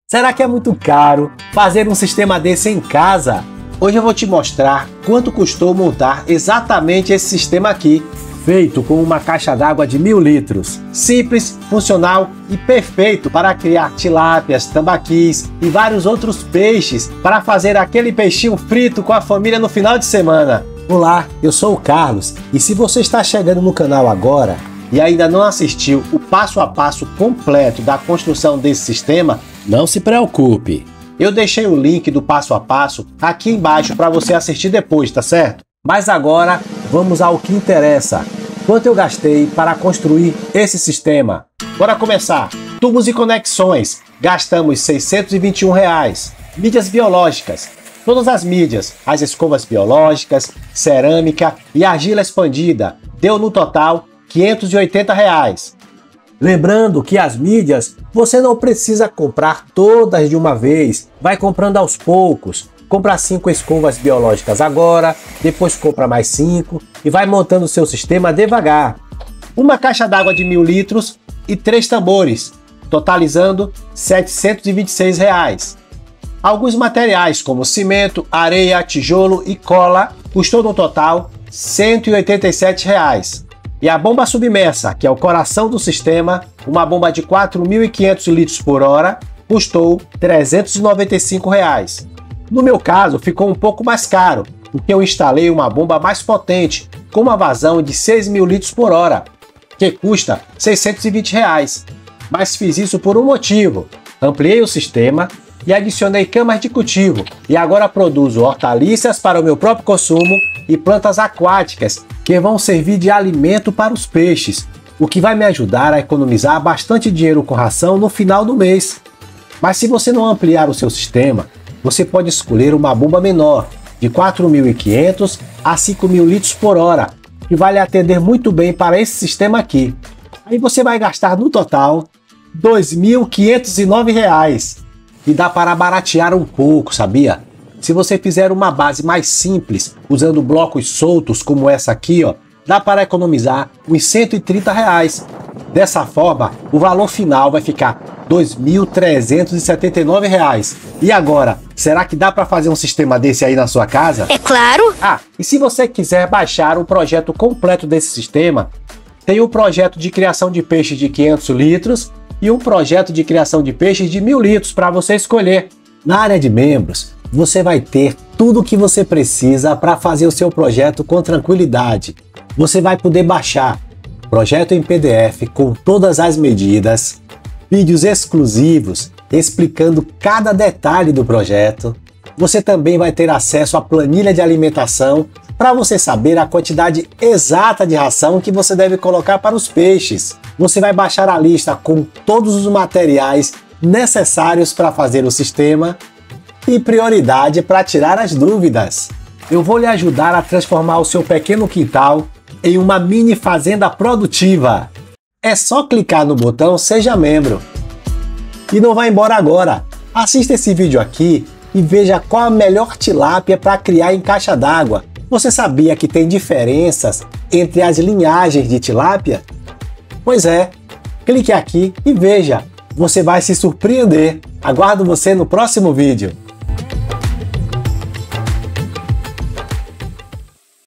Será que é muito caro fazer um sistema desse em casa? Hoje eu vou te mostrar quanto custou montar exatamente esse sistema aqui, feito com uma caixa d'água de 1000 litros. Simples, funcional e perfeito para criar tilápias, tambaquis e vários outros peixes para fazer aquele peixinho frito com a família no final de semana. Olá, eu sou o Carlos e se você está chegando no canal agora e ainda não assistiu o passo a passo completo da construção desse sistema, não se preocupe. Eu deixei o link do passo a passo aqui embaixo para você assistir depois, tá certo? Mas agora vamos ao que interessa. Quanto eu gastei para construir esse sistema? Bora começar! Tubos e conexões, gastamos R$ 621. Mídias biológicas, todas as mídias, as escovas biológicas, cerâmica e argila expandida, deu no total R$ 580. Lembrando que as mídias você não precisa comprar todas de uma vez, vai comprando aos poucos. Compra 5 escovas biológicas agora, depois compra mais 5 e vai montando seu sistema devagar. Uma caixa d'água de 1000 litros e 3 tambores, totalizando R$ 726. Alguns materiais como cimento, areia, tijolo e cola custou no total R$ 187. E a bomba submersa, que é o coração do sistema, uma bomba de 4.500 litros por hora, custou R$ 395. No meu caso, ficou um pouco mais caro, porque eu instalei uma bomba mais potente, com uma vazão de 6.000 litros por hora, que custa R$ 620. Mas fiz isso por um motivo. Ampliei o sistema e adicionei camas de cultivo, e agora produzo hortaliças para o meu próprio consumo e plantas aquáticas, que vão servir de alimento para os peixes, o que vai me ajudar a economizar bastante dinheiro com ração no final do mês. Mas se você não ampliar o seu sistema, você pode escolher uma bomba menor, de 4.500 a 5.000 litros por hora, que vai lhe atender muito bem para esse sistema aqui. Aí você vai gastar no total R$ 2.509. E dá para baratear um pouco, sabia? Se você fizer uma base mais simples, usando blocos soltos como essa aqui, ó, dá para economizar uns R$ 130. Dessa forma, o valor final vai ficar R$ 2.379. E agora, será que dá para fazer um sistema desse aí na sua casa? É claro! Ah, e se você quiser baixar o projeto completo desse sistema, tem o projeto de criação de peixes de 500 litros e um projeto de criação de peixes de 1000 litros para você escolher. Na área de membros, você vai ter tudo o que você precisa para fazer o seu projeto com tranquilidade. Você vai poder baixar projeto em PDF com todas as medidas, vídeos exclusivos explicando cada detalhe do projeto. Você também vai ter acesso à planilha de alimentação para você saber a quantidade exata de ração que você deve colocar para os peixes. Você vai baixar a lista com todos os materiais necessários para fazer o sistema e prioridade para tirar as dúvidas. Eu vou lhe ajudar a transformar o seu pequeno quintal em uma mini fazenda produtiva. É só clicar no botão Seja Membro. E não vá embora agora. Assista esse vídeo aqui e veja qual a melhor tilápia para criar em caixa d'água. Você sabia que tem diferenças entre as linhagens de tilápia? Pois é, clique aqui e veja. Você vai se surpreender. Aguardo você no próximo vídeo.